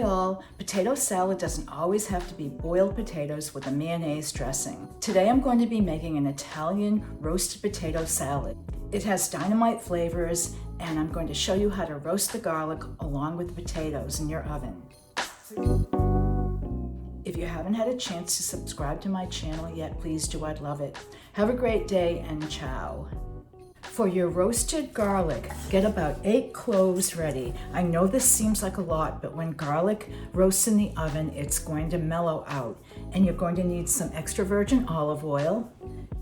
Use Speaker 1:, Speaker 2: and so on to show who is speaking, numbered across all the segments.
Speaker 1: y'all, potato salad doesn't always have to be boiled potatoes with a mayonnaise dressing. Today I'm going to be making an Italian roasted potato salad. It has dynamite flavors, and I'm going to show you how to roast the garlic along with the potatoes in your oven. If you haven't had a chance to subscribe to my channel yet, please do, I'd love it. Have a great day and ciao. For your roasted garlic, get about 8 cloves ready. I know this seems like a lot, but when garlic roasts in the oven, it's going to mellow out. And you're going to need some extra virgin olive oil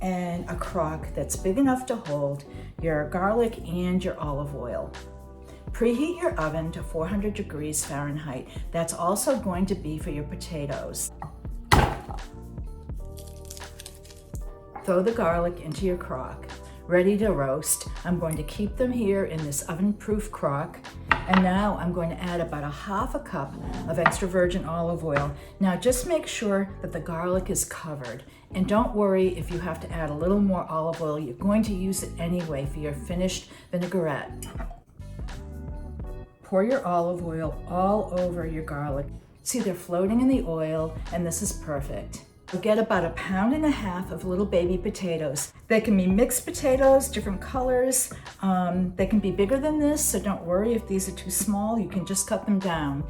Speaker 1: and a crock that's big enough to hold your garlic and your olive oil. Preheat your oven to 400 degrees Fahrenheit. That's also going to be for your potatoes. Throw the garlic into your crock. Ready to roast. I'm going to keep them here in this oven-proof crock. And now I'm going to add about a half a cup of extra virgin olive oil. Now just make sure that the garlic is covered. And don't worry if you have to add a little more olive oil. You're going to use it anyway for your finished vinaigrette. Pour your olive oil all over your garlic. See, they're floating in the oil, and this is perfect. Get about 1.5 pounds of little baby potatoes. They can be mixed potatoes, different colors. They can be bigger than this, so don't worry if these are too small. You can just cut them down.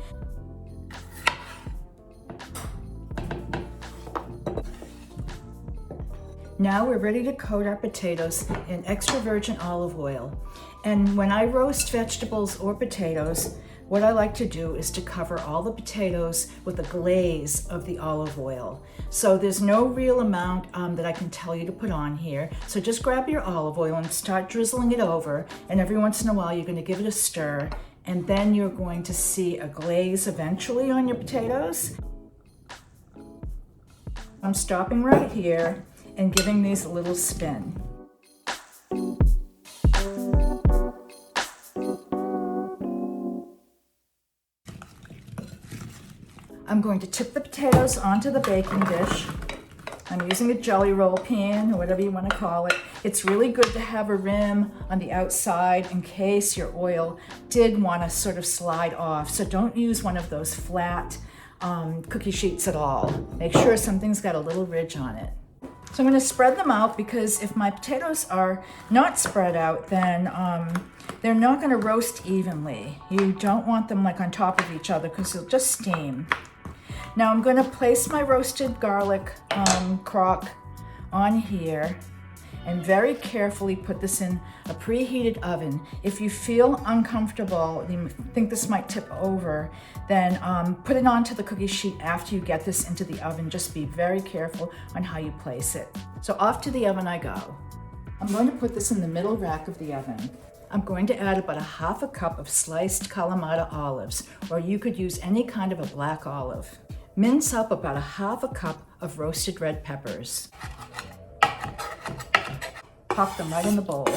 Speaker 1: Now we're ready to coat our potatoes in extra virgin olive oil. And when I roast vegetables or potatoes, what I like to do is to cover all the potatoes with a glaze of the olive oil. So there's no real amount that I can tell you to put on here. So just grab your olive oil and start drizzling it over. And every once in a while, you're going to give it a stir. And then you're going to see a glaze eventually on your potatoes. I'm stopping right here and giving these a little spin. I'm going to tip the potatoes onto the baking dish. I'm using a jelly roll pan, or whatever you want to call it. It's really good to have a rim on the outside in case your oil did want to sort of slide off. So don't use one of those flat cookie sheets at all. Make sure something's got a little ridge on it. So I'm going to spread them out, because if my potatoes are not spread out, then they're not going to roast evenly. You don't want them like on top of each other, because they'll just steam. Now I'm going to place my roasted garlic crock on here and very carefully put this in a preheated oven. If you feel uncomfortable, you think this might tip over, then put it onto the cookie sheet after you get this into the oven. Just be very careful on how you place it. So off to the oven I go. I'm going to put this in the middle rack of the oven. I'm going to add about 1/2 cup of sliced Kalamata olives, or you could use any kind of a black olive. Mince up about 1/2 cup of roasted red peppers. Pop them right in the bowl.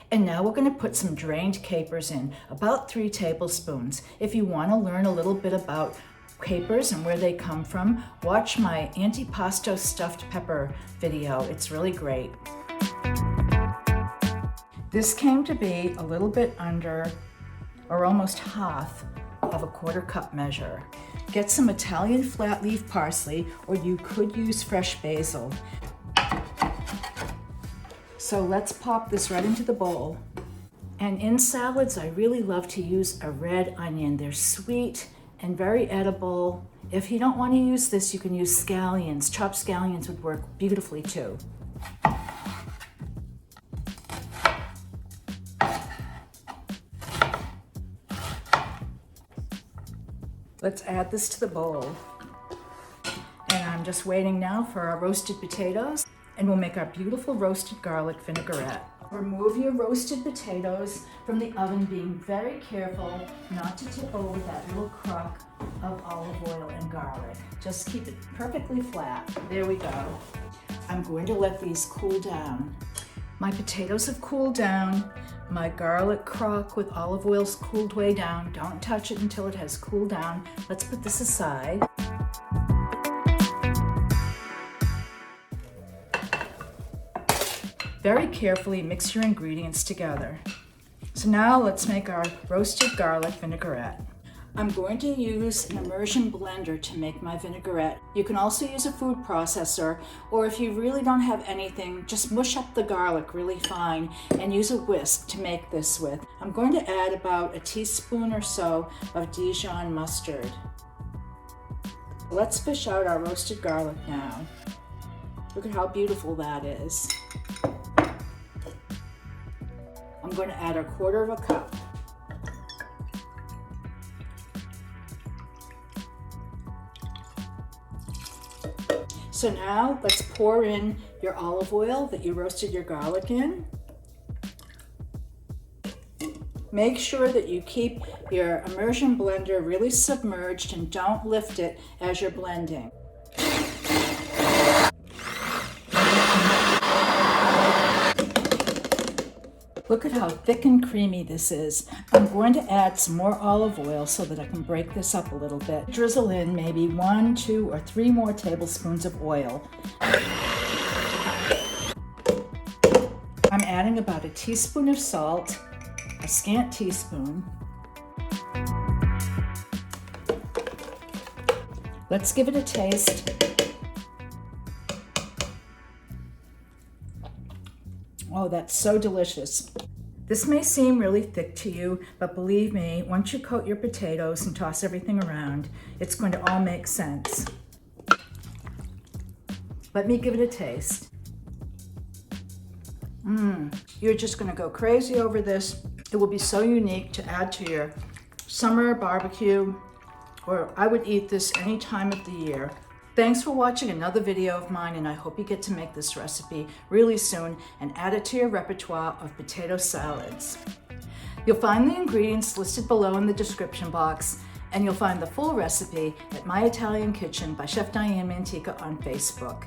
Speaker 1: And now we're going to put some drained capers in, about 3 tablespoons. If you want to learn a little bit about capers and where they come from, watch my antipasto stuffed pepper video. It's really great. This came to be a little bit under, or almost half, of a 1/4 cup measure. Get some Italian flat leaf parsley, or you could use fresh basil. So let's pop this right into the bowl. And in salads, I really love to use a red onion. They're sweet and very edible. If you don't want to use this, you can use scallions. Chopped scallions would work beautifully too. Let's add this to the bowl. And I'm just waiting now for our roasted potatoes, and we'll make our beautiful roasted garlic vinaigrette. Remove your roasted potatoes from the oven, being very careful not to tip over that little crock of olive oil and garlic. Just keep it perfectly flat. There we go. I'm going to let these cool down. My potatoes have cooled down. My garlic crock with olive oil's cooled way down. Don't touch it until it has cooled down. Let's put this aside. Very carefully mix your ingredients together. So now let's make our roasted garlic vinaigrette. I'm going to use an immersion blender to make my vinaigrette. You can also use a food processor, or if you really don't have anything, just mush up the garlic really fine and use a whisk to make this with. I'm going to add about a teaspoon or so of Dijon mustard. Let's fish out our roasted garlic now. Look at how beautiful that is. I'm going to add 1/4 cup. So now let's pour in your olive oil that you roasted your garlic in. Make sure that you keep your immersion blender really submerged and don't lift it as you're blending. Look at how thick and creamy this is. I'm going to add some more olive oil so that I can break this up a little bit. Drizzle in maybe 1, 2, or 3 more tablespoons of oil. I'm adding about a teaspoon of salt, a scant teaspoon. Let's give it a taste. Oh, that's so delicious. This may seem really thick to you, but believe me, once you coat your potatoes and toss everything around, it's going to all make sense. Let me give it a taste. You're just going to go crazy over this. It will be so unique to add to your summer barbecue, or I would eat this any time of the year. Thanks for watching another video of mine, and I hope you get to make this recipe really soon and add it to your repertoire of potato salads. You'll find the ingredients listed below in the description box, and you'll find the full recipe at My Italian Kitchen by Chef Diane Mantica on Facebook.